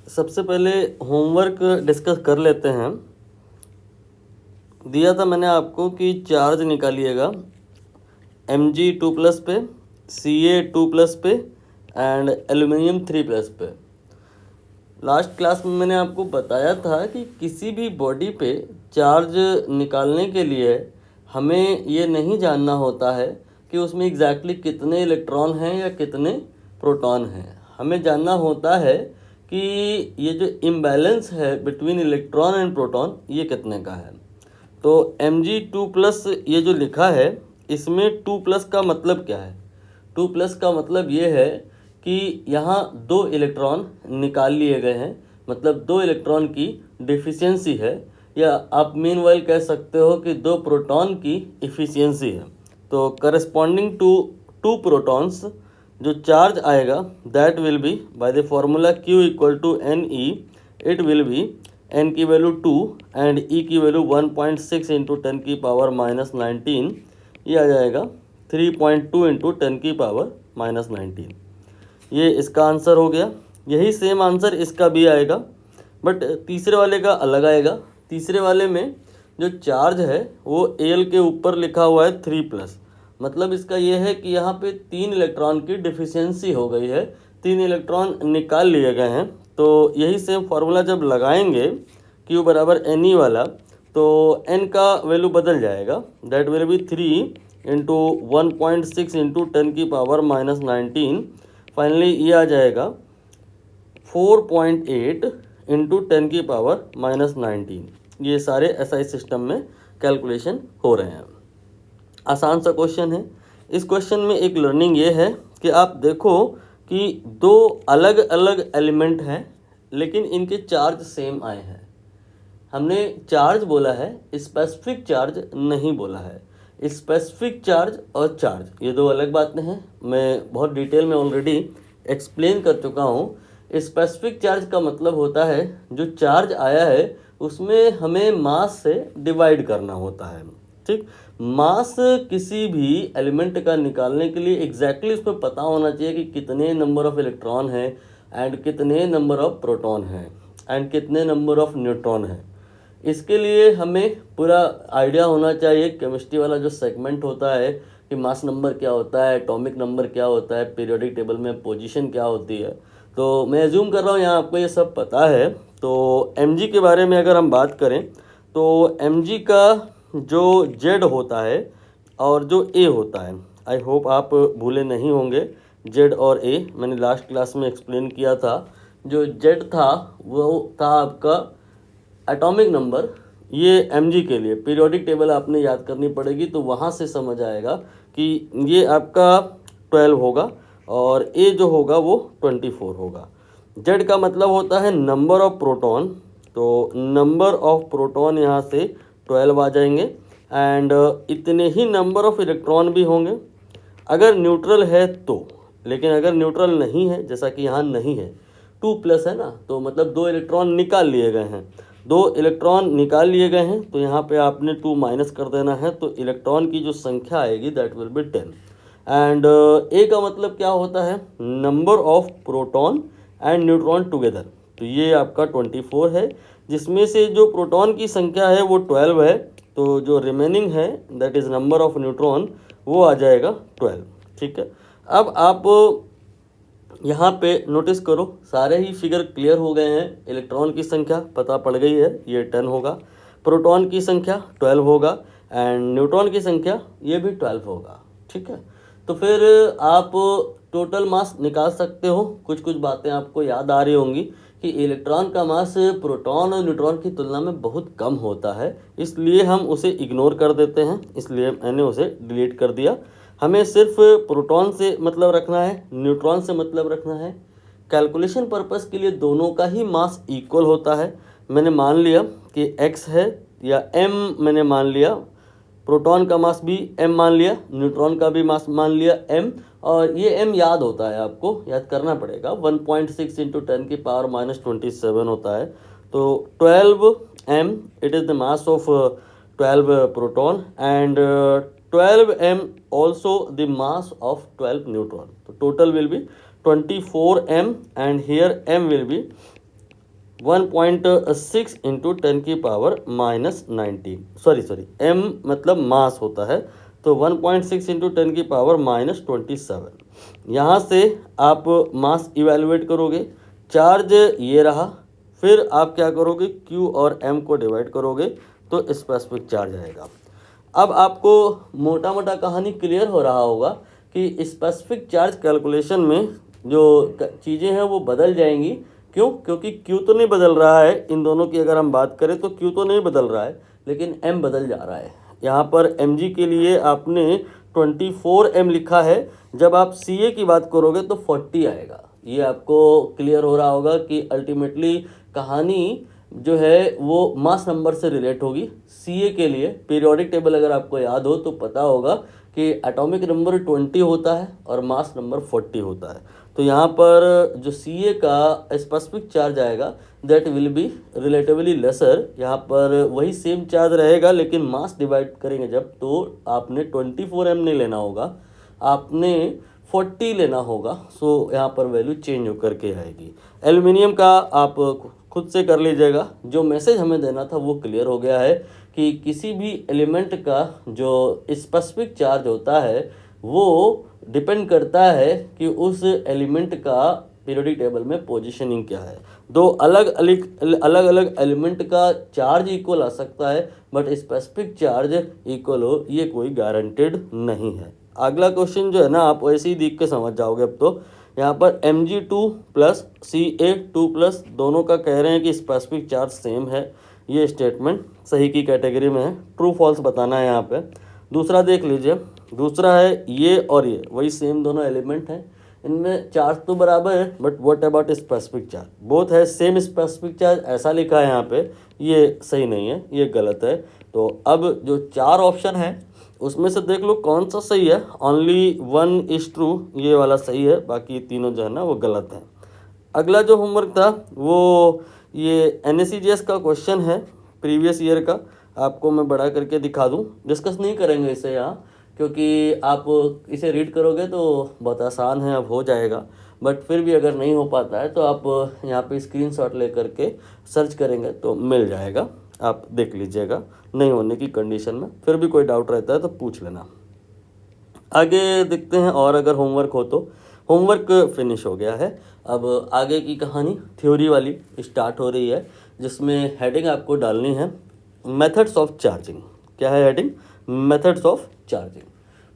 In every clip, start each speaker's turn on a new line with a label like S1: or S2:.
S1: सबसे पहले homework discuss कर लेते हैं। दिया था मैंने आपको कि चार्ज निकालिएगा Mg2+ पे, Ca2+ पे एंड एल्यूमिनियम 3+ पे। लास्ट क्लास में मैंने आपको बताया था कि किसी भी बॉडी पे चार्ज निकालने के लिए हमें ये नहीं जानना होता है कि उसमें एग्जैक्टली कितने इलेक्ट्रॉन हैं या कितने प्रोटॉन हैं। हमें जानना होता है कि ये जो इम्बैलेंस है बिटवीन इलेक्ट्रॉन एंड प्रोटॉन ये कितने का है। तो Mg2+ ये जो लिखा है इसमें 2+ का मतलब क्या है? 2+ का मतलब ये है कि यहाँ 2 इलेक्ट्रॉन निकाल लिए गए हैं, मतलब 2 इलेक्ट्रॉन की डिफिशियंसी है, या आप मीनवाइल कह सकते हो कि 2 प्रोटॉन की इफिशियंसी है। तो करस्पॉन्डिंग टू 2 प्रोटॉन्स जो चार्ज आएगा that will be by the formula Q equal to Ne, it will be n की वैल्यू 2 एंड E की वैल्यू 1.6 इंटू 10 की पावर -19, ये आ जाएगा 3.2 इंटू 10 की पावर -19। ये इसका आंसर हो गया। यही सेम आंसर इसका भी आएगा, बट तीसरे वाले का अलग आएगा। तीसरे वाले में जो चार्ज है वो Al के ऊपर लिखा हुआ है 3+, मतलब इसका ये है कि यहाँ पे 3 इलेक्ट्रॉन की डिफिशियंसी हो गई है, 3 इलेक्ट्रॉन निकाल लिए गए हैं। तो यही सेम फार्मूला जब लगाएंगे Q बराबर Ne वाला, तो n का वैल्यू बदल जाएगा, that will B 3 into 1.6 into 10 की पावर -19। फाइनली ये आ जाएगा 4.8 इंटू 10 की पावर -19। ये सारे SI सिस्टम में कैलकुलेशन हो रहे हैं। आसान सा क्वेश्चन है। इस क्वेश्चन में एक लर्निंग ये है कि आप देखो कि 2 अलग अलग एलिमेंट हैं लेकिन इनके चार्ज सेम आए हैं। हमने चार्ज बोला है, स्पेसिफिक चार्ज नहीं बोला है। स्पेसिफिक चार्ज और चार्ज ये 2 अलग बातें हैं। मैं बहुत डिटेल में ऑलरेडी एक्सप्लेन कर चुका हूँ। स्पेसिफिक चार्ज का मतलब होता है जो चार्ज आया है उसमें हमें मास से डिवाइड करना होता है, ठीक। मास किसी भी एलिमेंट का निकालने के लिए एग्जैक्टली उसमें पता होना चाहिए कि कितने नंबर ऑफ इलेक्ट्रॉन हैं एंड कितने नंबर ऑफ प्रोटॉन हैं एंड कितने नंबर ऑफ न्यूट्रॉन हैं। इसके लिए हमें पूरा आइडिया होना चाहिए। केमिस्ट्री वाला जो सेगमेंट होता है कि मास नंबर क्या होता है, एटॉमिक नंबर क्या होता है, पीरियोडिक टेबल में पोजीशन क्या होती है, तो मैं एज्यूम कर रहा हूँ यहाँ आपको ये सब पता है। तो Mg के बारे में अगर हम बात करें तो Mg का जो Z होता है और जो A होता है, आई होप आप भूले नहीं होंगे। Z और A मैंने लास्ट क्लास में एक्सप्लेन किया था। जो Z था वो था आपका एटॉमिक नंबर। ये Mg के लिए पीरियोडिक टेबल आपने याद करनी पड़ेगी, तो वहाँ से समझ आएगा कि ये आपका 12 होगा और A जो होगा वो 24 होगा। Z का मतलब होता है नंबर ऑफ प्रोटॉन, तो नंबर ऑफ प्रोटॉन यहाँ से 12 आ जाएंगे एंड इतने ही नंबर ऑफ इलेक्ट्रॉन भी होंगे अगर न्यूट्रल है तो। लेकिन अगर न्यूट्रल नहीं है, जैसा कि यहाँ नहीं है, 2+ है ना, तो मतलब 2 इलेक्ट्रॉन निकाल लिए गए हैं। 2 इलेक्ट्रॉन निकाल लिए गए हैं तो यहाँ पे आपने 2 माइनस कर देना है, तो इलेक्ट्रॉन की जो संख्या आएगी that will B 10। And A का मतलब क्या होता है? Number of proton and neutron together. तो ये आपका 24 है, जिसमें से जो प्रोटॉन की संख्या है वो 12 है, तो जो रिमेनिंग है that is number of neutron वो आ जाएगा 12, ठीक है। अब आप यहाँ पे नोटिस करो, सारे ही फिगर क्लियर हो गए हैं। इलेक्ट्रॉन की संख्या पता पड़ गई है, ये 10 होगा, प्रोटॉन की संख्या 12 होगा एंड न्यूट्रॉन की संख्या ये भी 12 होगा, ठीक है। तो फिर आप टोटल मास निकाल सकते हो। कुछ कुछ बातें आपको याद आ रही होंगी कि इलेक्ट्रॉन का मास प्रोटॉन और न्यूट्रॉन की तुलना में बहुत कम होता है, इसलिए हम उसे इग्नोर कर देते हैं, इसलिए मैंने उसे डिलीट कर दिया। हमें सिर्फ प्रोटॉन से मतलब रखना है, न्यूट्रॉन से मतलब रखना है। कैलकुलेशन पर्पस के लिए दोनों का ही मास इक्वल होता है। मैंने मान लिया कि x है या m, मैंने मान लिया प्रोटॉन का मास भी m मान लिया, न्यूट्रॉन का भी मास मान लिया m, और ये m याद होता है, आपको याद करना पड़ेगा। 1.6 इंटू 10 की पावर -27 होता है। तो 12m it is the mass of 12 proton and 12m also the mass of 12 neutron. So total will be 24m and here m will be 1.6 into 10⁻⁻19 sorry m मतलब मास होता है, तो 1.6 इंटू 10⁻⁻27। यहाँ से आप मास इवेलुएट करोगे, चार्ज ये रहा, फिर आप क्या करोगे Q और M को डिवाइड करोगे तो स्पेसिफिक चार्ज आएगा। अब आपको मोटा मोटा कहानी क्लियर हो रहा होगा कि स्पेसिफिक चार्ज कैलकुलेशन में जो चीज़ें हैं वो बदल जाएंगी। क्यों? क्योंकि Q तो नहीं बदल रहा है, इन दोनों की अगर हम बात करें तो Q तो नहीं बदल रहा है, लेकिन M बदल जा रहा है। यहाँ पर mg के लिए आपने 24m लिखा है, जब आप CA की बात करोगे तो 40 आएगा। ये आपको क्लियर हो रहा होगा कि अल्टीमेटली कहानी जो है वो मास नंबर से रिलेट होगी। CA के लिए पीरियोडिक टेबल अगर आपको याद हो तो पता होगा कि एटॉमिक नंबर 20 होता है और मास नंबर 40 होता है। तो यहाँ पर जो CA का स्पेसिफिक चार्ज आएगा that will B relatively laser. यहाँ पर वही सेम चार्ज रहेगा, लेकिन मास डिवाइड करेंगे जब, तो आपने 24m नहीं लेना होगा, आपने 40 लेना होगा। सो यहाँ पर वैल्यू चेंज होकर के आएगी। एल्युमिनियम का आप खुद से कर लीजिएगा। जो मैसेज हमें देना था वो क्लियर हो गया है कि किसी भी एलिमेंट का जो स्पेसिफिक चार्ज होता है वो डिपेंड करता है कि उस एलिमेंट का पीरियोडिक टेबल में पोजीशनिंग क्या है। दो अलग अलग एलिमेंट का चार्ज इक्वल आ सकता है, बट स्पेसिफिक चार्ज इक्वल हो ये कोई गारंटेड नहीं है। अगला क्वेश्चन जो है ना, आप ऐसे ही देख के समझ जाओगे। अब तो यहाँ पर Mg2 प्लस Ca2 प्लस दोनों का कह रहे हैं कि स्पेसिफिक चार्ज सेम है। ये स्टेटमेंट सही की कैटेगरी में है, ट्रू फॉल्स बताना है यहाँ पे। दूसरा देख लीजिए, दूसरा है ये और ये वही सेम दोनों एलिमेंट हैं, इनमें चार्ज तो बराबर है, but what about specific charge, both है सेम स्पेसिफिक चार्ज ऐसा लिखा है यहाँ पे, ये सही नहीं है, ये गलत है। तो अब जो चार ऑप्शन है उसमें से देख लो कौन सा सही है। ओनली 1 इज ट्रू, ये वाला सही है, बाकी तीनों जो है ना वो गलत है। अगला जो होमवर्क था वो ये NSEGS का क्वेश्चन है प्रीवियस ईयर का, आपको मैं बड़ा करके दिखा दूं। डिस्कस नहीं करेंगे इसे यहाँ, क्योंकि आप इसे रीड करोगे तो बहुत आसान है, अब हो जाएगा। बट फिर भी अगर नहीं हो पाता है तो आप यहाँ पे स्क्रीनशॉट ले करके सर्च करेंगे तो मिल जाएगा, आप देख लीजिएगा। नहीं होने की कंडीशन में फिर भी कोई डाउट रहता है तो पूछ लेना। आगे देखते हैं, और अगर होमवर्क हो तो। होमवर्क फिनिश हो गया है। अब आगे की कहानी थ्योरी वाली स्टार्ट हो रही है, जिसमें हेडिंग आपको डालनी है मेथड्स ऑफ चार्जिंग। क्या है हेडिंग? Methods of charging.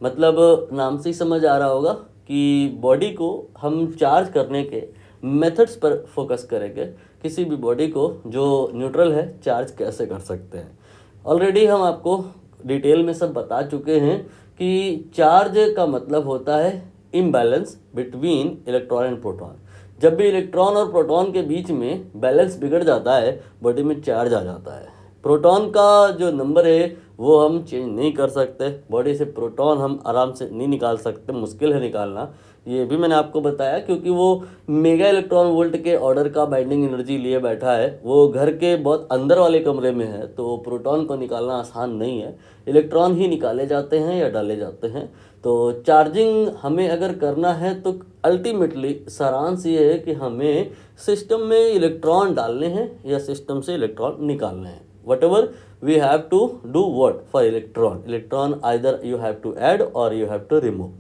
S1: मतलब नाम से ही समझ आ रहा होगा कि बॉडी को हम चार्ज करने के मेथड्स पर फोकस करेंगे। किसी भी बॉडी को जो न्यूट्रल है चार्ज कैसे कर सकते हैं। ऑलरेडी हम आपको डिटेल में सब बता चुके हैं कि चार्ज का मतलब होता है imbalance between electron and proton. जब भी इलेक्ट्रॉन और प्रोटॉन के बीच में बैलेंस बिगड़ जाता है, बॉडी में चार्ज आ जाता है। प्रोटॉन का जो नंबर है वो हम चेंज नहीं कर सकते, बॉडी से प्रोटॉन हम आराम से नहीं निकाल सकते, मुश्किल है निकालना। ये भी मैंने आपको बताया क्योंकि वो मेगा इलेक्ट्रॉन वोल्ट के ऑर्डर का बाइंडिंग एनर्जी लिए बैठा है, वो घर के बहुत अंदर वाले कमरे में है, तो प्रोटॉन को निकालना आसान नहीं है। इलेक्ट्रॉन ही निकाले जाते हैं या डाले जाते हैं। तो चार्जिंग हमें अगर करना है तो अल्टीमेटली सारांश ये है कि हमें सिस्टम में इलेक्ट्रॉन डालने हैं या सिस्टम से इलेक्ट्रॉन निकालने हैं। whatever we have to do what for electron either you have to add or you have to remove।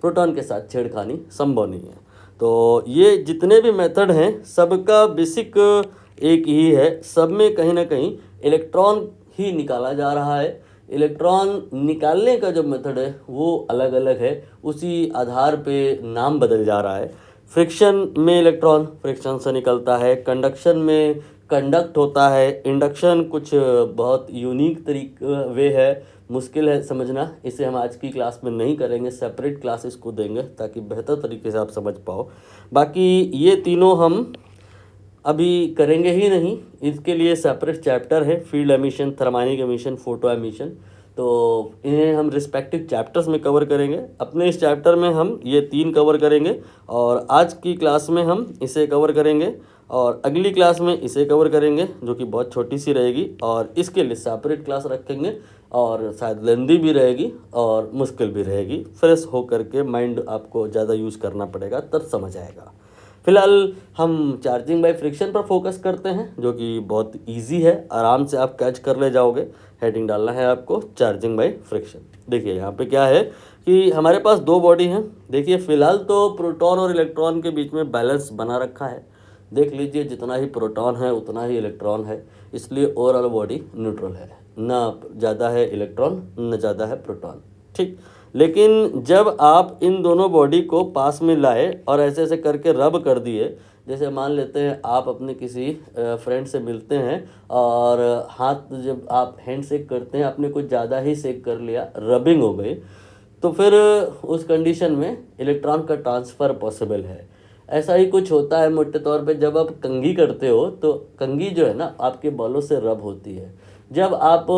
S1: Proton के साथ छेड़खानी संभव नहीं है। तो ये जितने भी मेथड हैं सबका बेसिक एक ही है, सब में कहीं ना कहीं इलेक्ट्रॉन ही निकाला जा रहा है। इलेक्ट्रॉन निकालने का जो मेथड है वो अलग अलग है, उसी आधार पे नाम बदल जा रहा है। फ्रिक्शन में इलेक्ट्रॉन फ्रिक्शन से निकलता है, कंडक्शन में कंडक्ट होता है, इंडक्शन कुछ बहुत यूनिक वे है, मुश्किल है समझना, इसे हम आज की क्लास में नहीं करेंगे, सेपरेट क्लासेस को देंगे ताकि बेहतर तरीके से आप समझ पाओ। बाकी ये तीनों हम अभी करेंगे ही नहीं, इसके लिए सेपरेट चैप्टर है, field emission, thermionic emission, photo emission. तो इन्हें हम रिस्पेक्टिव चैप्टर्स में कवर करेंगे। अपने इस चैप्टर में हम ये 3 कवर करेंगे और आज की क्लास में हम इसे कवर करेंगे और अगली क्लास में इसे कवर करेंगे जो कि बहुत छोटी सी रहेगी, और इसके लिए सेपरेट क्लास रखेंगे और शायद लेंदी भी रहेगी और मुश्किल भी रहेगी। फ्रेश हो करके माइंड आपको ज़्यादा यूज़ करना पड़ेगा तब समझ आएगा। फिलहाल हम चार्जिंग बाय फ्रिक्शन पर फोकस करते हैं, जो कि बहुत इजी है, आराम से आप कैच कर ले जाओगे। हेडिंग डालना है आपको चार्जिंग बाय फ्रिक्शन। देखिए यहाँ पे क्या है कि हमारे पास दो बॉडी हैं। देखिए फिलहाल तो प्रोटॉन और इलेक्ट्रॉन के बीच में बैलेंस बना रखा है। देख लीजिए जितना ही प्रोटॉन है उतना ही इलेक्ट्रॉन है, इसलिए ओवरऑल बॉडी न्यूट्रल है, ना ज़्यादा है इलेक्ट्रॉन न ज़्यादा है प्रोटॉन। ठीक, लेकिन जब आप इन दोनों बॉडी को पास में लाए और ऐसे ऐसे करके रब कर दिए, जैसे मान लेते हैं आप अपने किसी फ्रेंड से मिलते हैं और हाथ जब आप हैंड शेक करते हैं, आपने कुछ ज़्यादा ही शेक कर लिया, रबिंग हो गई, तो फिर उस कंडीशन में इलेक्ट्रॉन का ट्रांसफ़र पॉसिबल है। ऐसा ही कुछ होता है मोटे तौर पे, जब आप कंघी करते हो तो कंघी जो है ना आपके बालों से रब होती है। जब आप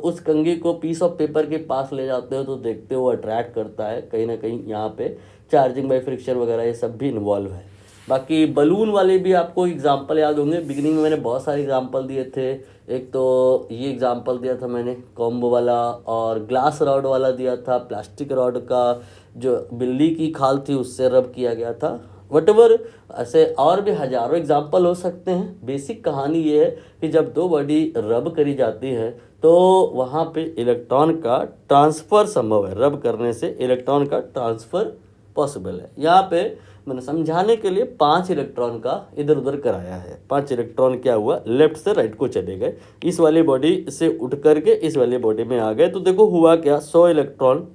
S1: उस कंघी को पीस ऑफ पेपर के पास ले जाते हो तो देखते हो अट्रैक्ट करता है कहीं ना कहीं। यहाँ पे चार्जिंग बाय फ्रिक्शन वगैरह ये सब भी इन्वॉल्व है। बाकी बलून वाले भी आपको एग्जांपल याद होंगे, बिगिनिंग में मैंने बहुत सारे एग्जांपल दिए थे। एक तो ये एग्जांपल दिया था मैंने कॉम्बो वाला, और ग्लास रॉड वाला दिया था, प्लास्टिक रॉड का जो बिल्ली की खाल थी उससे रब किया गया था। वटएवर, ऐसे और भी हजारों एग्जाम्पल हो सकते हैं। बेसिक कहानी ये है कि जब दो बॉडी रब करी जाती है तो वहाँ पे इलेक्ट्रॉन का ट्रांसफ़र संभव है। रब करने से इलेक्ट्रॉन का ट्रांसफ़र पॉसिबल है। यहाँ पे मैंने समझाने के लिए 5 इलेक्ट्रॉन का इधर उधर कराया है। 5 इलेक्ट्रॉन क्या हुआ, लेफ्ट से राइट को चले गए, इस वाली बॉडी से उठ करके इस वाली बॉडी में आ गए। तो देखो हुआ क्या, 100 इलेक्ट्रॉन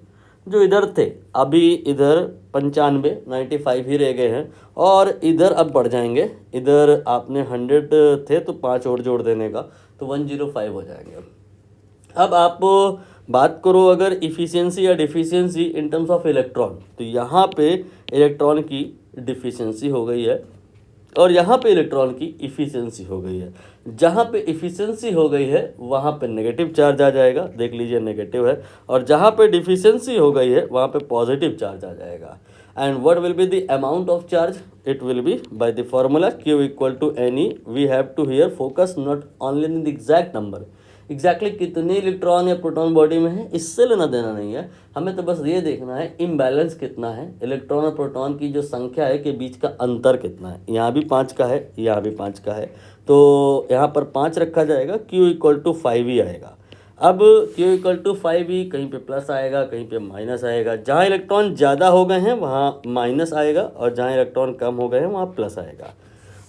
S1: जो इधर थे अभी इधर 95 ही रह गए हैं, और इधर अब बढ़ जाएंगे। इधर आपने 100 थे तो 5 और जोड़ देने का, तो 105 हो जाएंगे। अब आप बात करो अगर इफ़िशियंसी या deficiency in terms of electron, तो यहाँ पे इलेक्ट्रॉन की डिफिशियंसी हो गई है और यहाँ पे इलेक्ट्रॉन की इफ़िशियंसी हो गई है। जहाँ पे इफ़िशियंसी हो गई है वहाँ पे नेगेटिव चार्ज आ जाएगा, देख लीजिए नेगेटिव है, और जहाँ पे डिफिशियंसी हो गई है वहाँ पे पॉजिटिव चार्ज आ जाएगा। And what will be the amount of charge, it will be by the formula Q equal to NE। We have to here focus not only in the exact number, exactly कितने electron या proton body में है इससे लेना देना नहीं है, हमें तो बस ये देखना है इम्बैलेंस कितना है, इलेक्ट्रॉन और प्रोटॉन की जो संख्या है के बीच का अंतर कितना है। यहाँ भी 5 का है, यहाँ भी 5 का है, तो यहाँ पर 5 रखा जाएगा, Q इक्वल टू 5 ही आएगा। अब Q इक्वल टू 5 ही कहीं पे प्लस आएगा कहीं पे माइनस आएगा। जहाँ इलेक्ट्रॉन ज़्यादा हो गए हैं वहाँ माइनस आएगा और जहाँ इलेक्ट्रॉन कम हो गए हैं वहाँ प्लस आएगा।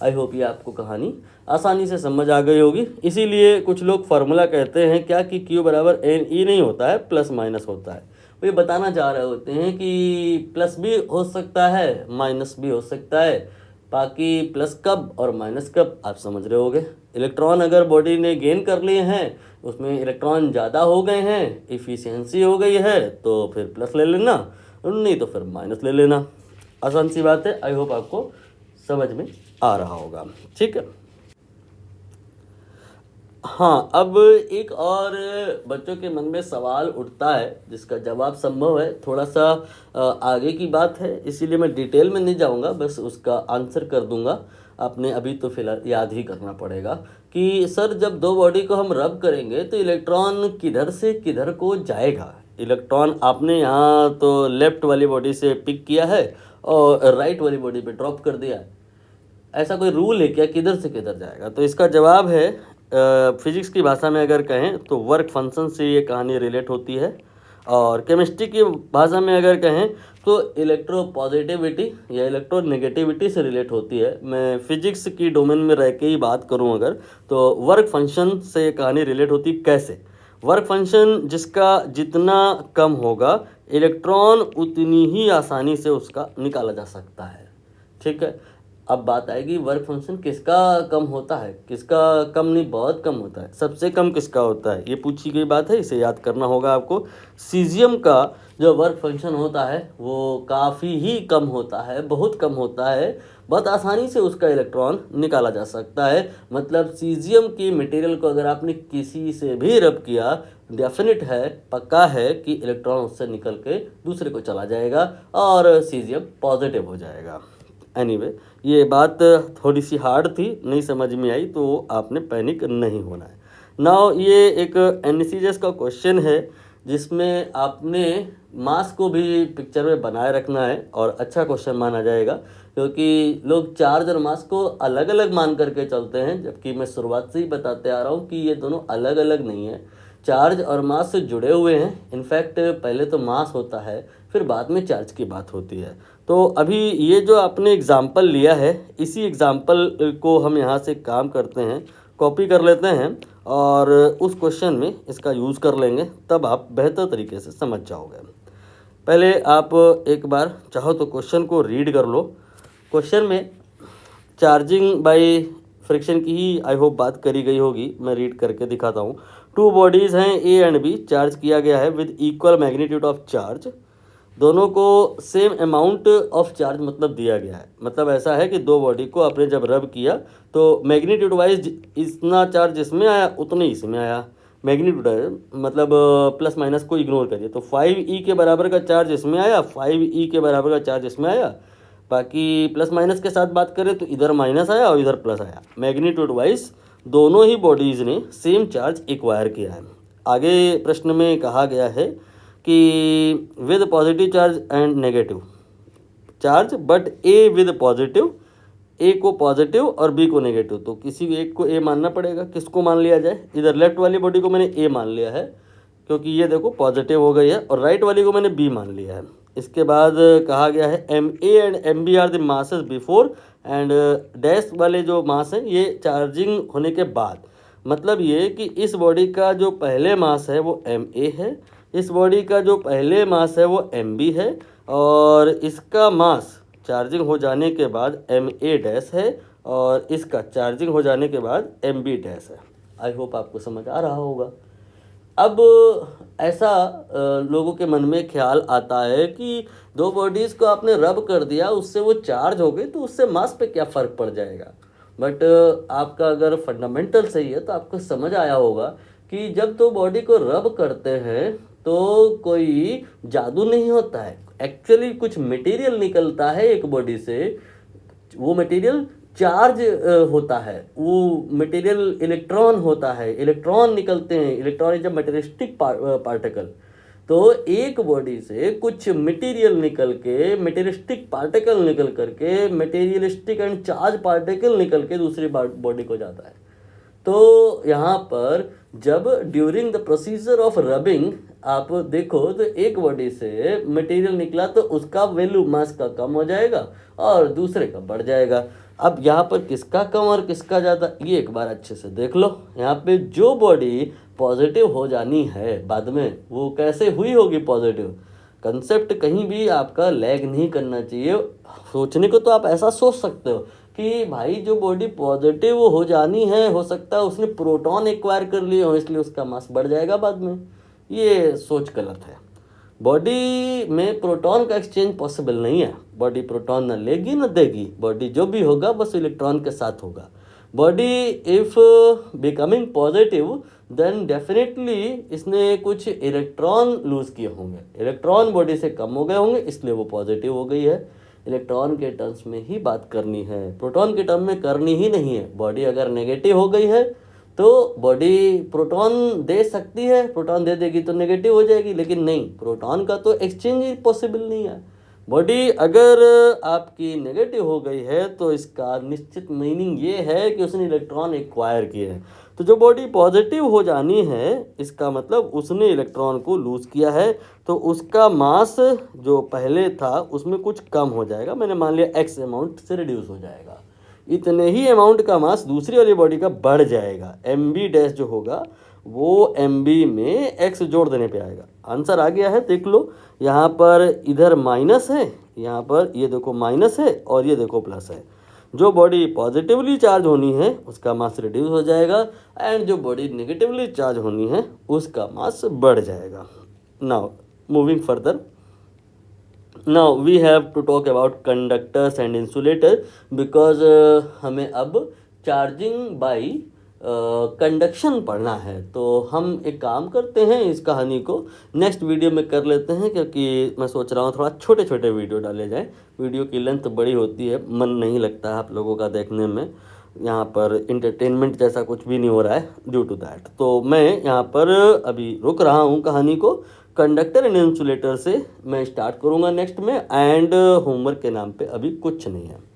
S1: आई होप ये आपको कहानी आसानी से समझ आ गई होगी। इसीलिए कुछ लोग फार्मूला कहते हैं क्या कि Q बराबर NE नहीं होता है, प्लस माइनस होता है। वो ये बताना चाह रहे होते हैं कि प्लस भी हो सकता है माइनस भी हो सकता है, बाकी प्लस कब और माइनस कब आप समझ रहे होगे। इलेक्ट्रॉन अगर बॉडी ने गेन कर लिए हैं, उसमें इलेक्ट्रॉन ज़्यादा हो गए हैं, इफ़िशियंसी हो गई है, तो फिर प्लस ले लेना, नहीं तो फिर माइनस ले लेना। आसान सी बात है। आई होप आपको समझ में आ रहा होगा। ठीक है, हाँ, अब एक और बच्चों के मन में सवाल उठता है जिसका जवाब संभव है थोड़ा सा आगे की बात है, इसीलिए मैं डिटेल में नहीं जाऊंगा, बस उसका आंसर कर दूंगा। आपने अभी तो फिलहाल याद ही करना पड़ेगा कि सर जब दो बॉडी को हम रब करेंगे तो इलेक्ट्रॉन किधर से किधर को जाएगा। इलेक्ट्रॉन आपने यहाँ तो लेफ्ट वाली बॉडी से पिक किया है और राइट वाली बॉडी पे ड्रॉप कर दिया है। ऐसा कोई रूल है क्या किधर से किधर जाएगा? तो इसका जवाब है फिजिक्स की भाषा में अगर कहें तो वर्क फंक्शन से ये कहानी रिलेट होती है, और केमिस्ट्री की भाषा में अगर कहें तो इलेक्ट्रो पॉजिटिविटी या इलेक्ट्रो नेगेटिविटी से रिलेट होती है। मैं फिजिक्स की डोमेन में रह के ही बात करूं अगर, तो वर्क फंक्शन से ये कहानी रिलेट होती है। कैसे? वर्क फंक्शन जिसका जितना कम होगा इलेक्ट्रॉन उतनी ही आसानी से उसका निकाला जा सकता है। ठीक है, अब बात आएगी वर्क फंक्शन किसका कम होता है, किसका कम नहीं, बहुत कम होता है। सबसे कम किसका होता है ये पूछी गई बात है, इसे याद करना होगा आपको। सीजियम का जो वर्क फंक्शन होता है वो काफ़ी ही कम होता है, बहुत कम होता है, बहुत आसानी से उसका इलेक्ट्रॉन निकाला जा सकता है। मतलब सीजियम की मटेरियल को अगर आपने किसी से भी रब किया, डेफिनेट है, पक्का है कि इलेक्ट्रॉन उससे निकल के दूसरे को चला जाएगा और सीजियम पॉजिटिव हो जाएगा। एनीवे, ये बात थोड़ी सी हार्ड थी, नहीं समझ में आई तो आपने पैनिक नहीं होना है। नाउ ये एक NCGS का क्वेश्चन है जिसमें आपने मास को भी पिक्चर में बनाए रखना है और अच्छा क्वेश्चन माना जाएगा। क्योंकि लोग चार्ज और मास को अलग अलग मान करके चलते हैं, जबकि मैं शुरुआत से ही बताते आ रहा हूँ कि ये दोनों अलग अलग नहीं है, चार्ज और मास से जुड़े हुए हैं। इनफैक्ट पहले तो मास होता है, फिर बाद में चार्ज की बात होती है। तो अभी ये जो आपने एग्जाम्पल लिया है, इसी एग्जाम्पल को हम यहाँ से काम करते हैं, कॉपी कर लेते हैं और उस क्वेश्चन में इसका यूज़ कर लेंगे, तब आप बेहतर तरीके से समझ जाओगे। पहले आप एक बार चाहो तो क्वेश्चन को रीड कर लो। क्वेश्चन में चार्जिंग बाय फ्रिक्शन की ही आई होप बात करी गई होगी। मैं रीड करके दिखाता हूँ। टू बॉडीज़ हैं ए एंड बी, चार्ज किया गया है with equal magnitude of charge. दोनों को सेम अमाउंट ऑफ चार्ज मतलब दिया गया है। मतलब ऐसा है कि दो बॉडी को आपने जब रब किया तो मैग्नीट्यूड वाइज इतना चार्ज इसमें आया उतने इसमें आया। मैग्नीट्यूड है मतलब प्लस माइनस को इग्नोर करिए, तो 5e के बराबर का चार्ज इसमें आया, 5e के बराबर का चार्ज इसमें आया। बाकी प्लस माइनस के साथ बात करें तो इधर माइनस आया और इधर प्लस आया। मैग्नीट्यूड वाइज दोनों ही बॉडीज़ ने सेम चार्ज एक्वायर किया है। आगे प्रश्न में कहा गया है कि with positive charge and negative charge but A with positive, A को पॉजिटिव और बी को नेगेटिव, तो किसी एक को ए मानना पड़ेगा। किसको मान लिया जाए? इधर लेफ्ट वाली बॉडी को मैंने ए मान लिया है क्योंकि ये देखो पॉजिटिव हो गई है, और राइट वाली को मैंने बी मान लिया है। इसके बाद कहा गया है M A and M B are the masses before and dash वाले जो मास हैं ये चार्जिंग होने के बाद। मतलब ये कि इस बॉडी का जो पहले मास है वो एम ए है, इस बॉडी का जो पहले मास है वो एम बी है, और इसका मास चार्जिंग हो जाने के बाद एम ए डैश है, और इसका चार्जिंग हो जाने के बाद एम बी डैश है। आई होप आपको समझ आ रहा होगा। अब ऐसा लोगों के मन में ख्याल आता है कि दो बॉडीज़ को आपने रब कर दिया, उससे वो चार्ज हो गई, तो उससे मास पे क्या फ़र्क पड़ जाएगा। बट आपका अगर फंडामेंटल सही है तो आपको समझ आया होगा कि जब तो बॉडी को रब करते हैं तो कोई जादू नहीं होता है। एक्चुअली कुछ मटेरियल निकलता है एक बॉडी से, वो मटेरियल चार्ज होता है, वो मटेरियल इलेक्ट्रॉन होता है, इलेक्ट्रॉन निकलते हैं। Electron is a materialistic particle. तो एक बॉडी से कुछ मटेरियल निकल के, मटेरियलिस्टिक पार्टिकल निकल करके, मटेरियलिस्टिक एंड चार्ज पार्टिकल निकल के दूसरी बॉडी को जाता है। तो यहाँ पर जब during the procedure of rubbing आप देखो तो एक बॉडी से मटेरियल निकला तो उसका वैल्यू मास का कम हो जाएगा और दूसरे का बढ़ जाएगा। अब यहाँ पर किसका कम और किसका ज़्यादा ये एक बार अच्छे से देख लो। यहाँ पे जो बॉडी पॉजिटिव हो जानी है बाद में, वो कैसे हुई होगी पॉजिटिव। कंसेप्ट कहीं भी आपका लैग नहीं करना चाहिए। सोचने को तो आप ऐसा सोच सकते हो कि भाई जो बॉडी पॉजिटिव हो जानी है, हो सकता है उसने प्रोटॉन एक्वायर कर लिए हो इसलिए उसका मास बढ़ जाएगा बाद में। ये सोच गलत है। बॉडी में प्रोटॉन का एक्सचेंज पॉसिबल नहीं है। बॉडी प्रोटॉन न लेगी न देगी। बॉडी जो भी होगा बस इलेक्ट्रॉन के साथ होगा। Body if becoming positive then definitely इसने कुछ इलेक्ट्रॉन लूज किए होंगे, इलेक्ट्रॉन बॉडी से कम हो गए होंगे, इसलिए वो पॉजिटिव हो गई है। इलेक्ट्रॉन के टर्म्स में ही बात करनी है, प्रोटॉन के टर्म में करनी ही नहीं है। बॉडी अगर नेगेटिव हो गई है तो बॉडी प्रोटॉन दे सकती है, प्रोटॉन दे देगी तो नेगेटिव हो जाएगी, लेकिन नहीं, प्रोटॉन का तो एक्सचेंज ही पॉसिबल नहीं है। बॉडी अगर आपकी नेगेटिव हो गई है तो इसका निश्चित मीनिंग ये है कि उसने इलेक्ट्रॉन एक्वायर किए हैं। तो जो बॉडी पॉजिटिव हो जानी है इसका मतलब उसने इलेक्ट्रॉन को लूज किया है, तो उसका मास जो पहले था उसमें कुछ कम हो जाएगा। मैंने मान लिया एक्स अमाउंट से रिड्यूस हो जाएगा, इतने ही अमाउंट का मास दूसरी वाली बॉडी का बढ़ जाएगा। एम बी डैश जो होगा वो एम बी में एक्स जोड़ देने पे आएगा। आंसर आ गया है, देख लो। यहाँ पर इधर माइनस है, यहाँ पर ये देखो माइनस है और ये देखो प्लस है। जो बॉडी पॉजिटिवली चार्ज होनी है उसका मास रिड्यूस हो जाएगा, एंड जो बॉडी नेगेटिवली चार्ज होनी है उसका मास बढ़ जाएगा। Now moving further, now we have to talk about conductors and insulator because हमें अब चार्जिंग बाय कंडक्शन पढ़ना है। तो हम एक काम करते हैं, इस कहानी को नेक्स्ट वीडियो में कर लेते हैं, क्योंकि मैं सोच रहा हूँ थोड़ा छोटे छोटे वीडियो डाले जाएं। वीडियो की लेंथ बड़ी होती है, मन नहीं लगता है आप लोगों का देखने में। यहाँ पर इंटरटेनमेंट जैसा कुछ भी नहीं हो रहा है ड्यू टू दैट। तो मैं यहाँ पर अभी रुक रहा हूँ कहानी को। कंडक्टर एंड इंसुलेटर से मैं स्टार्ट करूँगा नेक्स्ट में, एंड होमवर्क के नाम पे अभी कुछ नहीं है।